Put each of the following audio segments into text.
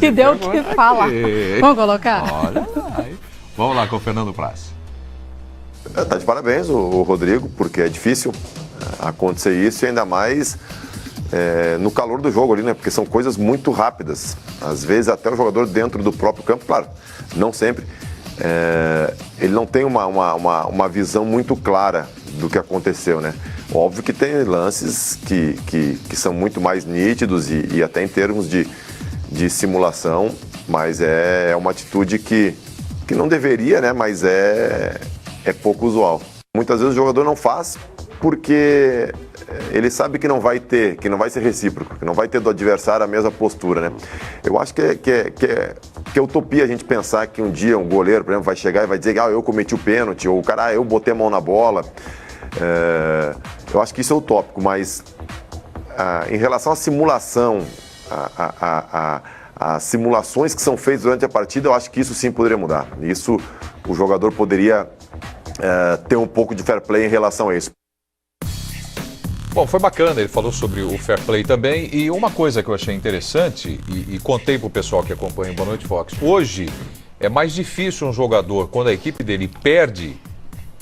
E deu o que falar. Vamos colocar? Olha aí. Vamos lá com o Fernando Praz. Tá de parabéns o Rodrigo, porque é difícil acontecer isso, e ainda mais no calor do jogo ali, né? Porque são coisas muito rápidas. Às vezes até o jogador dentro do próprio campo, claro, não sempre, ele não tem uma visão muito clara do que aconteceu, né? Óbvio que tem lances que são muito mais nítidos e até em termos de simulação, mas é uma atitude que não deveria, né? Mas é pouco usual. Muitas vezes o jogador não faz porque ele sabe que não vai ser recíproco, que não vai ter do adversário a mesma postura, né? Eu acho que é utopia a gente pensar que um dia um goleiro, por exemplo, vai chegar e vai dizer eu cometi o pênalti, ou o cara, eu botei a mão na bola. Eu acho que isso é utópico, mas em relação à simulação, as simulações que são feitas durante a partida, eu acho que isso sim poderia mudar. Isso o jogador poderia ter um pouco de fair play em relação a isso. Bom, foi bacana, ele falou sobre o fair play também, e uma coisa que eu achei interessante, e contei para o pessoal que acompanha o Boa Noite Fox, hoje é mais difícil um jogador, quando a equipe dele perde,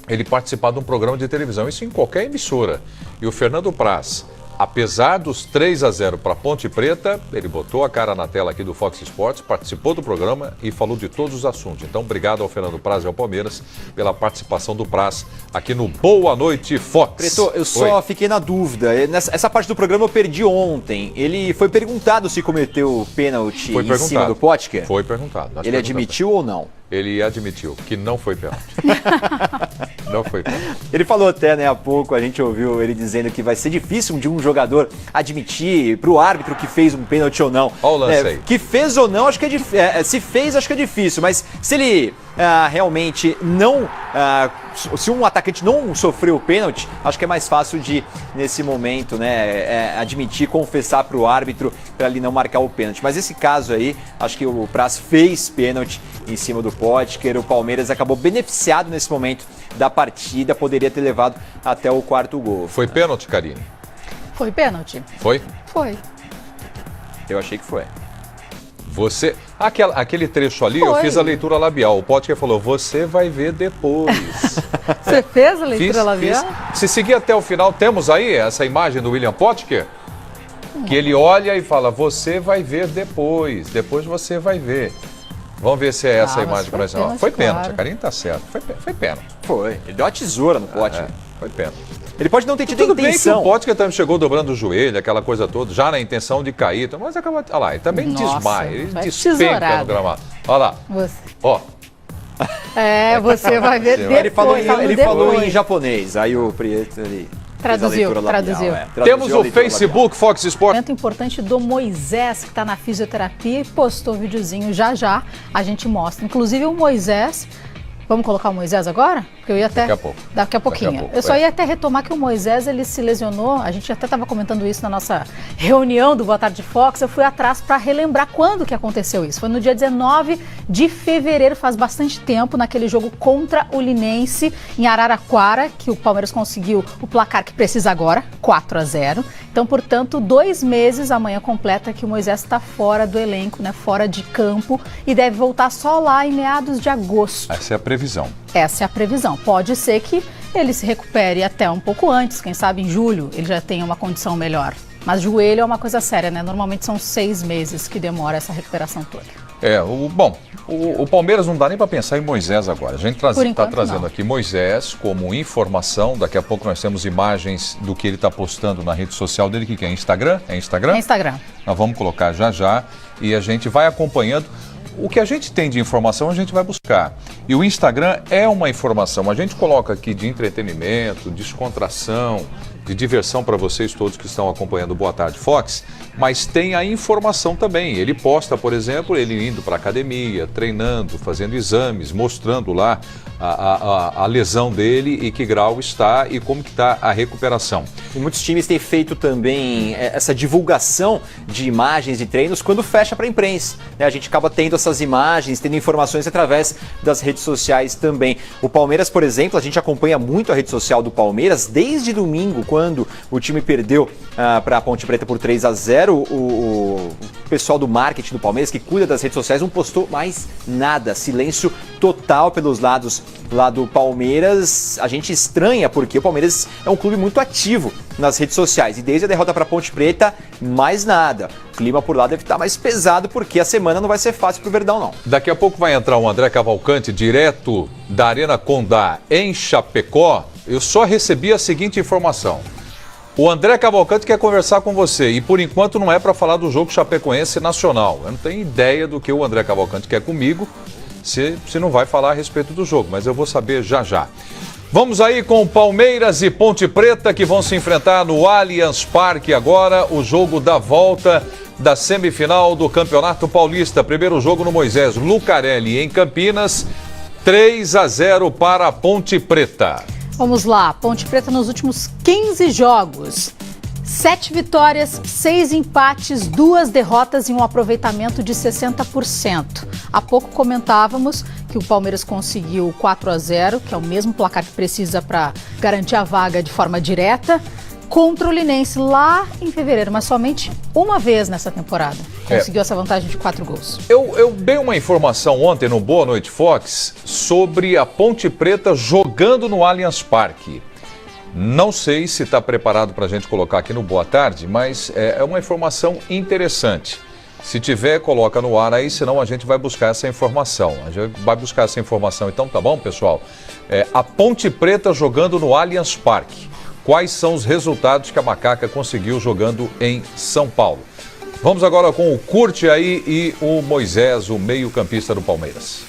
ele participar de um programa de televisão, isso em qualquer emissora. E o Fernando Praz, apesar dos 3-0 para Ponte Preta, ele botou a cara na tela aqui do Fox Sports, participou do programa e falou de todos os assuntos. Então, obrigado ao Fernando Praz e ao Palmeiras pela participação do Praz aqui no Boa Noite Fox. Preto, eu só fiquei na dúvida. Essa parte do programa eu perdi ontem. Ele foi perguntado se cometeu pênalti em cima do Potker? Foi perguntado. Ele admitiu ou não? Ele admitiu que não foi pênalti. Não foi pênalti. Ele falou até, né, há pouco, a gente ouviu ele dizendo que vai ser difícil de um jogador admitir pro árbitro que fez um pênalti ou não. Olha o lance aí. Que fez ou não, acho que é difícil. Se fez, acho que é difícil, mas se ele realmente não... se um atacante não sofreu o pênalti, acho que é mais fácil de, nesse momento, né, admitir, confessar pro árbitro para ele não marcar o pênalti. Mas esse caso aí, acho que o Praz fez pênalti em cima do Potker. O Palmeiras acabou beneficiado nesse momento da partida, poderia ter levado até o quarto gol. Foi pênalti, Karine? Foi pênalti. Foi? Foi. Eu achei que foi. Você... Aquele trecho ali, eu fiz a leitura labial. O Potker falou, você vai ver depois. Você fez a leitura labial? Se seguir até o final, temos aí essa imagem do William Potker, que ele olha e fala, você vai ver depois você vai ver. Vamos ver se é essa a imagem que nós vamos. Foi pênalti, a Karine tá certo. Foi pênalti. Foi. Ele deu uma tesoura no Potker. Foi pênalti. Ele pode não ter tido tudo intenção. Bem que o Potker também chegou dobrando o joelho, aquela coisa toda, já na intenção de cair. Mas acabou. Olha lá, ele também desmaia, ele despenca no gramado. Olha lá. Ó. Você vai ver depois. Ele falou em japonês, aí o Prieto ali... Traduziu. Temos o Facebook Fox Sports. Momento importante do Moisés, que está na fisioterapia, e postou videozinho já. A gente mostra. Inclusive o Moisés. Vamos colocar o Moisés agora? Porque eu ia até... Daqui a pouquinho. Eu só ia até retomar que o Moisés, ele se lesionou. A gente até estava comentando isso na nossa reunião do Boa Tarde Fox. Eu fui atrás para relembrar quando que aconteceu isso. Foi no dia 19 de fevereiro, faz bastante tempo, naquele jogo contra o Linense, em Araraquara, que o Palmeiras conseguiu o placar que precisa agora, 4-0. Então, portanto, 2 meses, amanhã completa, que o Moisés está fora do elenco, né, fora de campo, e deve voltar só lá em meados de agosto. Essa é a previsão. Essa é a previsão. Pode ser que ele se recupere até um pouco antes, quem sabe em julho ele já tenha uma condição melhor. Mas joelho é uma coisa séria, né? Normalmente são 6 meses que demora essa recuperação toda. O Palmeiras não dá nem para pensar em Moisés agora. A gente está trazendo aqui Moisés como informação. Daqui a pouco nós temos imagens do que ele está postando na rede social dele, que é Instagram. É Instagram? É Instagram. Nós vamos colocar já e a gente vai acompanhando. O que a gente tem de informação, a gente vai buscar. E o Instagram é uma informação. A gente coloca aqui de entretenimento, descontração, de diversão para vocês todos que estão acompanhando o Boa Tarde Fox, mas tem a informação também. Ele posta, por exemplo, ele indo para a academia, treinando, fazendo exames, mostrando lá a lesão dele e que grau está e como que está a recuperação. E muitos times têm feito também essa divulgação de imagens e treinos quando fecha para a imprensa, né? A gente acaba tendo essas imagens, tendo informações através das redes sociais também. O Palmeiras, por exemplo, a gente acompanha muito a rede social do Palmeiras desde domingo, quando quando o time perdeu para a Ponte Preta por 3-0, o pessoal do marketing do Palmeiras, que cuida das redes sociais, não postou mais nada. Silêncio total pelos lados lá do Palmeiras. A gente estranha porque o Palmeiras é um clube muito ativo nas redes sociais. E desde a derrota para a Ponte Preta, mais nada. O clima por lá deve estar mais pesado porque a semana não vai ser fácil para o Verdão, não. Daqui a pouco vai entrar o André Cavalcante, direto da Arena Condá, em Chapecó. Eu só recebi a seguinte informação. O André Cavalcante quer conversar com você e, por enquanto, não é para falar do jogo Chapecoense Nacional. Eu não tenho ideia do que o André Cavalcante quer comigo, se não vai falar a respeito do jogo, mas eu vou saber já já. Vamos aí com Palmeiras e Ponte Preta, que vão se enfrentar no Allianz Parque agora, o jogo da volta da semifinal do Campeonato Paulista. Primeiro jogo no Moisés Lucarelli, em Campinas, 3-0 para a Ponte Preta. Vamos lá, Ponte Preta nos últimos 15 jogos. 7 vitórias, 6 empates, 2 derrotas e um aproveitamento de 60%. Há pouco comentávamos que o Palmeiras conseguiu 4-0, que é o mesmo placar que precisa para garantir a vaga de forma direta, contra o Linense lá em fevereiro, mas somente uma vez nessa temporada. Conseguiu essa vantagem de 4 gols. Eu dei uma informação ontem no Boa Noite Fox sobre a Ponte Preta jogando no Allianz Parque. Não sei se está preparado para a gente colocar aqui no Boa Tarde, mas é uma informação interessante. Se tiver, coloca no ar aí, senão a gente vai buscar essa informação. A gente vai buscar essa informação, então tá bom, pessoal? A Ponte Preta jogando no Allianz Parque. Quais são os resultados que a Macaca conseguiu jogando em São Paulo? Vamos agora com o Curte aí e o Moisés, o meio-campista do Palmeiras.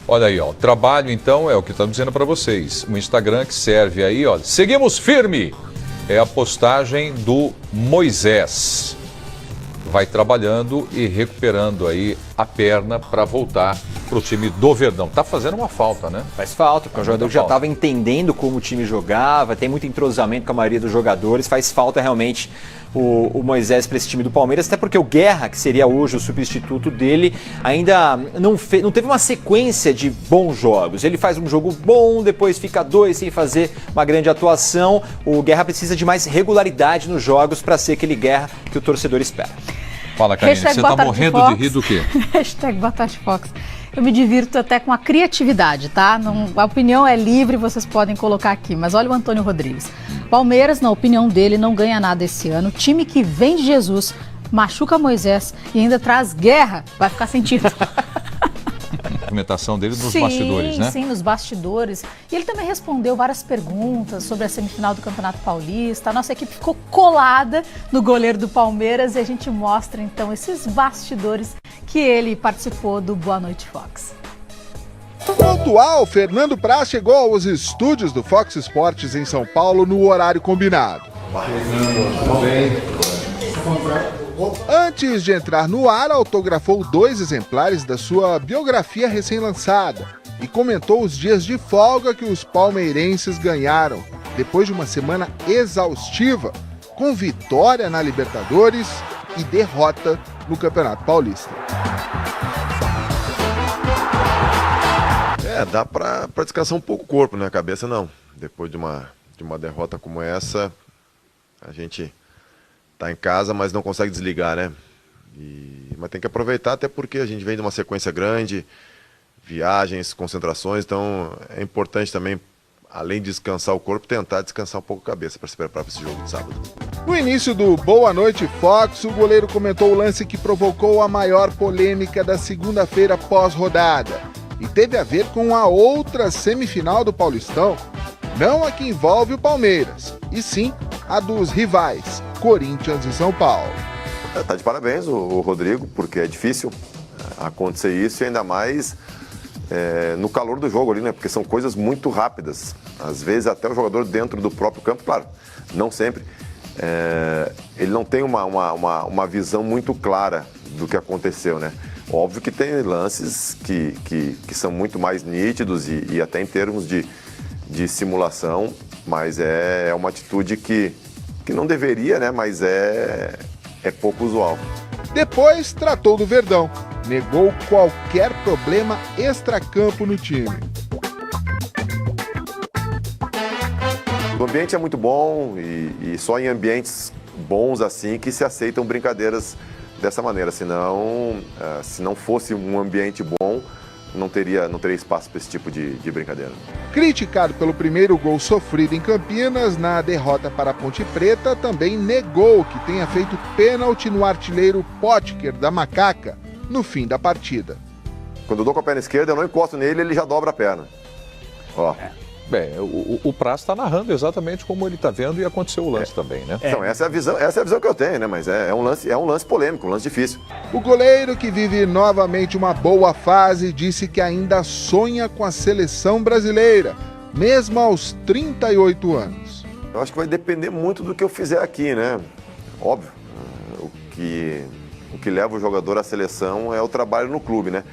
Olha aí, ó, o trabalho então é o que estamos dizendo para vocês. O Instagram que serve aí, ó, seguimos firme. É a postagem do Moisés. Vai trabalhando e recuperando aí a perna para voltar para o time do Verdão. Tá fazendo uma falta, né? Faz falta, porque o jogador já estava entendendo como o time jogava, tem muito entrosamento com a maioria dos jogadores, faz falta realmente o Moisés para esse time do Palmeiras, até porque o Guerra, que seria hoje o substituto dele, ainda não teve uma sequência de bons jogos. Ele faz um jogo bom, depois fica 2 sem fazer uma grande atuação. O Guerra precisa de mais regularidade nos jogos para ser aquele Guerra que o torcedor espera. Fala, Karine, você está morrendo de rir do quê? Hashtag Batata Fox. Eu me divirto até com a criatividade, tá? A opinião é livre, vocês podem colocar aqui. Mas olha o Antônio Rodrigues. Palmeiras, na opinião dele, não ganha nada esse ano. Time que vem de Jesus, machuca Moisés e ainda traz Guerra, vai ficar sentido. A movimentação dele nos bastidores, né? Sim, nos bastidores. E ele também respondeu várias perguntas sobre a semifinal do Campeonato Paulista. A nossa equipe ficou colada no goleiro do Palmeiras e a gente mostra, então, esses bastidores que ele participou do Boa Noite Fox. Pontual, Fernando Praz chegou aos estúdios do Fox Sports em São Paulo no horário combinado. Antes de entrar no ar, autografou 2 exemplares da sua biografia recém-lançada e comentou os dias de folga que os palmeirenses ganharam, depois de uma semana exaustiva, com vitória na Libertadores e derrota no Campeonato Paulista. Dá pra descansar um pouco o corpo, né? A cabeça não. Depois de uma derrota como essa, a gente tá em casa, mas não consegue desligar, né? Mas tem que aproveitar, até porque a gente vem de uma sequência grande, viagens, concentrações, então é importante também, além de descansar o corpo, tentar descansar um pouco a cabeça para se preparar para esse jogo de sábado. No início do Boa Noite Fox, o goleiro comentou o lance que provocou a maior polêmica da segunda-feira pós-rodada e teve a ver com a outra semifinal do Paulistão, não a que envolve o Palmeiras, e sim a dos rivais, Corinthians e São Paulo. Tá de parabéns o Rodrigo, porque é difícil acontecer isso e ainda mais no calor do jogo ali, né? Porque são coisas muito rápidas. Às vezes até o jogador dentro do próprio campo, claro, não sempre, ele não tem uma visão muito clara do que aconteceu, né? Óbvio que tem lances que são muito mais nítidos e até em termos de simulação, mas é uma atitude que não deveria, né? Mas é pouco usual. Depois tratou do Verdão. negou qualquer problema extracampo no time. O ambiente é muito bom e só em ambientes bons assim que se aceitam brincadeiras dessa maneira. Senão, se não fosse um ambiente bom, não teria espaço para esse tipo de brincadeira. Criticado pelo primeiro gol sofrido em Campinas, na derrota para a Ponte Preta, também negou que tenha feito pênalti no artilheiro Potker da Macaca no fim da partida. Quando eu dou com a perna esquerda, eu não encosto nele, ele já dobra a perna. Ó. Bem, o Praz está narrando exatamente como ele está vendo e aconteceu o lance também, né? Então, essa é a visão que eu tenho, né? Mas é um lance polêmico, um lance difícil. O goleiro, que vive novamente uma boa fase, disse que ainda sonha com a seleção brasileira, mesmo aos 38 anos. Eu acho que vai depender muito do que eu fizer aqui, né? Óbvio, o que leva o jogador à seleção é o trabalho no clube, né?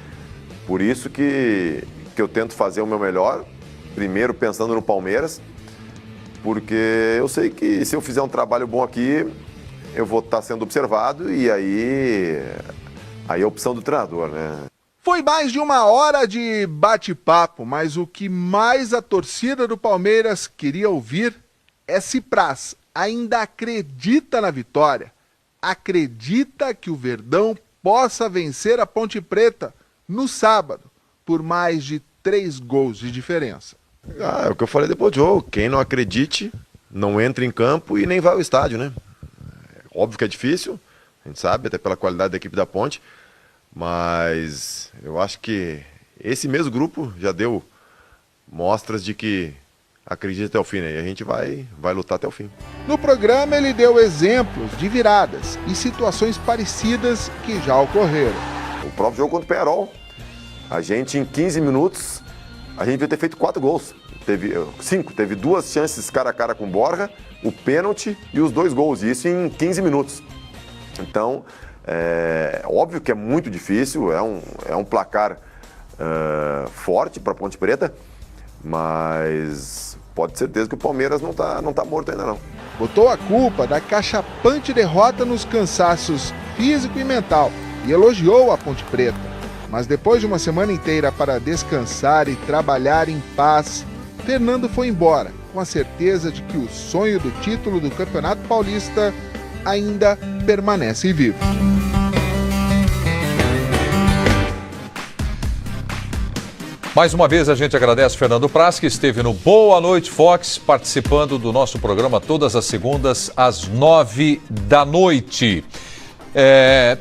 Por isso que eu tento fazer o meu melhor, primeiro pensando no Palmeiras, porque eu sei que se eu fizer um trabalho bom aqui, eu vou estar sendo observado e aí é a opção do treinador, né? Foi mais de uma hora de bate-papo, mas o que mais a torcida do Palmeiras queria ouvir é se Praz ainda acredita na vitória, acredita que o Verdão possa vencer a Ponte Preta no sábado, por mais de 3 gols de diferença. É o que eu falei depois do jogo. Quem não acredite, não entra em campo e nem vai ao estádio, né? Óbvio que é difícil, a gente sabe, até pela qualidade da equipe da Ponte, mas eu acho que esse mesmo grupo já deu mostras de que acredita até o fim, né? E a gente vai lutar até o fim. No programa ele deu exemplos de viradas e situações parecidas que já ocorreram. O próprio jogo contra o Peñarol, a gente em 15 minutos, a gente devia ter feito 4 gols. Teve 5, teve 2 chances cara a cara com o Borja, o pênalti e os 2 gols, e isso em 15 minutos. Então, óbvio que é muito difícil, é um placar forte para a Ponte Preta, mas pode ter certeza que o Palmeiras não tá morto ainda não. Botou a culpa da cachapante derrota nos cansaços físico e mental e elogiou a Ponte Preta. Mas depois de uma semana inteira para descansar e trabalhar em paz, Fernando foi embora, com a certeza de que o sonho do título do Campeonato Paulista ainda permanece vivo. Mais uma vez a gente agradece o Fernando Praz, que esteve no Boa Noite Fox, participando do nosso programa todas as segundas às 9 da noite.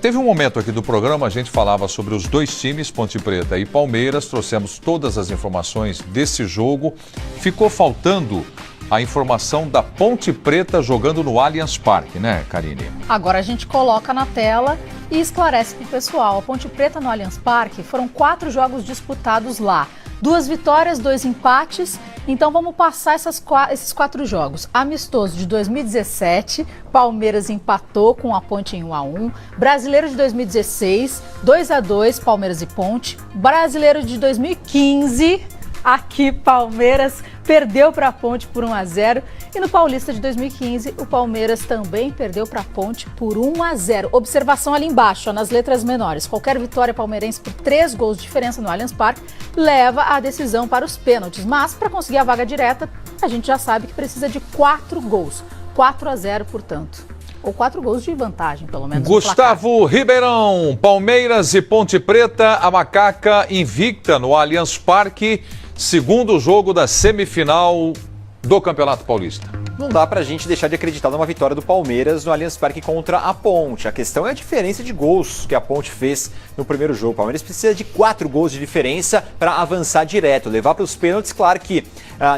Teve um momento aqui do programa, a gente falava sobre os 2 times, Ponte Preta e Palmeiras, trouxemos todas as informações desse jogo. Ficou faltando a informação da Ponte Preta jogando no Allianz Parque, né, Karine? Agora a gente coloca na tela e esclarece para o pessoal. A Ponte Preta no Allianz Parque foram 4 jogos disputados lá. 2 vitórias, 2 empates. Então vamos passar esses 4 jogos. Amistoso de 2017, Palmeiras empatou com a Ponte em 1-1. Brasileiro de 2016, 2-2, Palmeiras e Ponte. Brasileiro de 2015, aqui Palmeiras perdeu para a Ponte por 1-0. E no Paulista de 2015, o Palmeiras também perdeu para a Ponte por 1-0. Observação ali embaixo, ó, nas letras menores. Qualquer vitória palmeirense por 3 gols de diferença no Allianz Parque leva a decisão para os pênaltis. Mas, para conseguir a vaga direta, a gente já sabe que precisa de 4 gols. 4-0, portanto. Ou 4 gols de vantagem, pelo menos. Gustavo Ribeirão, Palmeiras e Ponte Preta, a Macaca invicta no Allianz Parque. Segundo jogo da semifinal do Campeonato Paulista. Não dá pra gente deixar de acreditar numa vitória do Palmeiras no Allianz Parque contra a Ponte. A questão é a diferença de gols que a Ponte fez no primeiro jogo. O Palmeiras precisa de 4 gols de diferença para avançar direto, levar para os pênaltis. Claro que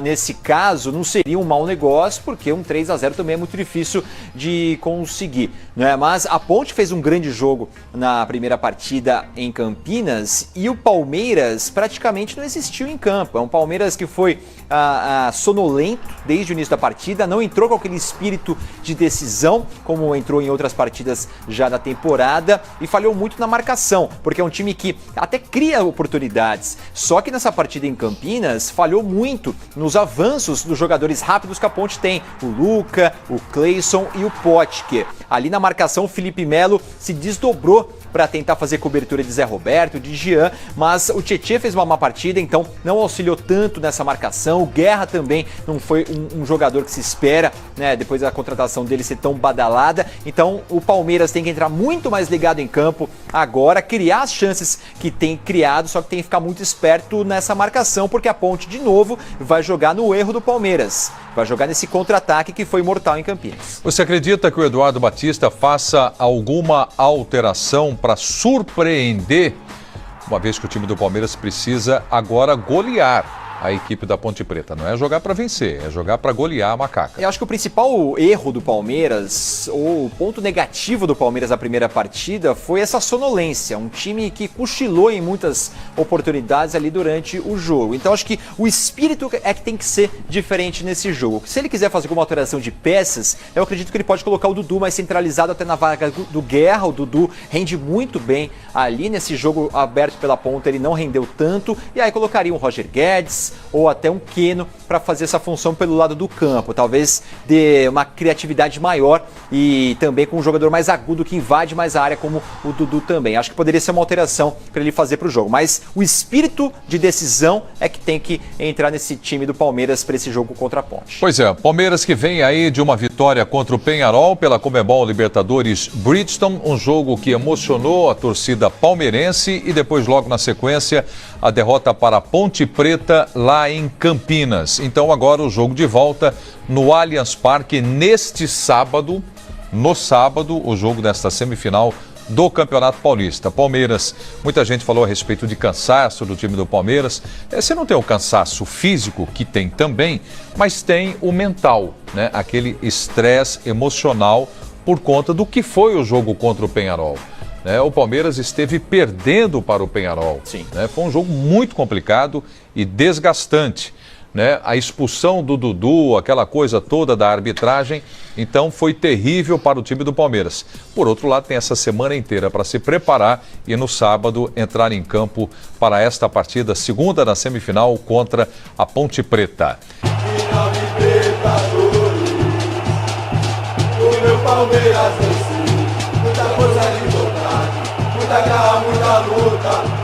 nesse caso não seria um mau negócio, porque um 3-0 também é muito difícil de conseguir, né? Mas a Ponte fez um grande jogo na primeira partida em Campinas e o Palmeiras praticamente não existiu em campo. É um Palmeiras que foi sonolento desde o início da partida, não entrou com aquele espírito de decisão como entrou em outras partidas já da temporada e falhou muito na marcação, porque é um time que até cria oportunidades, só que nessa partida em Campinas falhou muito nos avanços dos jogadores rápidos que a Ponte tem, o Luca, o Cleison e o Potker. Ali na marcação o Felipe Melo se desdobrou para tentar fazer cobertura de Zé Roberto, de Jean, mas o Tietê fez uma má partida, então não auxiliou tanto nessa marcação. O Guerra também não foi um jogador que se espera, né, depois da contratação dele ser tão badalada. Então o Palmeiras tem que entrar muito mais ligado em campo agora, criar as chances que tem criado, só que tem que ficar muito esperto nessa marcação, porque a Ponte, de novo, vai jogar no erro do Palmeiras. Vai jogar nesse contra-ataque que foi mortal em Campinas. Você acredita que o Eduardo Batista faça alguma alteração para surpreender, uma vez que o time do Palmeiras precisa agora golear a equipe da Ponte Preta? Não é jogar para vencer, é jogar para golear a Macaca. Eu acho que o principal erro do Palmeiras, ou o ponto negativo do Palmeiras na primeira partida, foi essa sonolência. Um time que cochilou em muitas oportunidades ali durante o jogo. Então acho que o espírito é que tem que ser diferente nesse jogo. Se ele quiser fazer alguma alteração de peças, eu acredito que ele pode colocar o Dudu mais centralizado até na vaga do Guerra. O Dudu rende muito bem ali nesse jogo aberto pela ponta, ele não rendeu tanto. E aí colocaria um Roger Guedes ou até um Keno para fazer essa função pelo lado do campo, talvez dê uma criatividade maior e também com um jogador mais agudo que invade mais a área, como o Dudu também. Acho que poderia ser uma alteração para ele fazer para o jogo, mas o espírito de decisão é que tem que entrar nesse time do Palmeiras para esse jogo contra a Ponte. Pois é, Palmeiras que vem aí de uma vitória contra o Peñarol pela Conmebol Libertadores Bridgestone, um jogo que emocionou a torcida palmeirense, e depois logo na sequência a derrota para a Ponte Preta lá em Campinas. Então agora o jogo de volta no Allianz Parque neste sábado, o jogo desta semifinal do Campeonato Paulista. Palmeiras, muita gente falou a respeito de cansaço do time do Palmeiras. Você não tem o cansaço físico, que tem também, mas tem o mental, né? Aquele estresse emocional por conta do que foi o jogo contra o Peñarol. O Palmeiras esteve perdendo para o Peñarol. Sim. Foi um jogo muito complicado e desgastante. A expulsão do Dudu, aquela coisa toda da arbitragem, então foi terrível para o time do Palmeiras. Por outro lado, tem essa semana inteira para se preparar e no sábado entrar em campo para esta partida, segunda na semifinal contra a Ponte Preta. Final de Libertadores, o meu Palmeiras vence, muita força de vontade, muita garra, muita luta.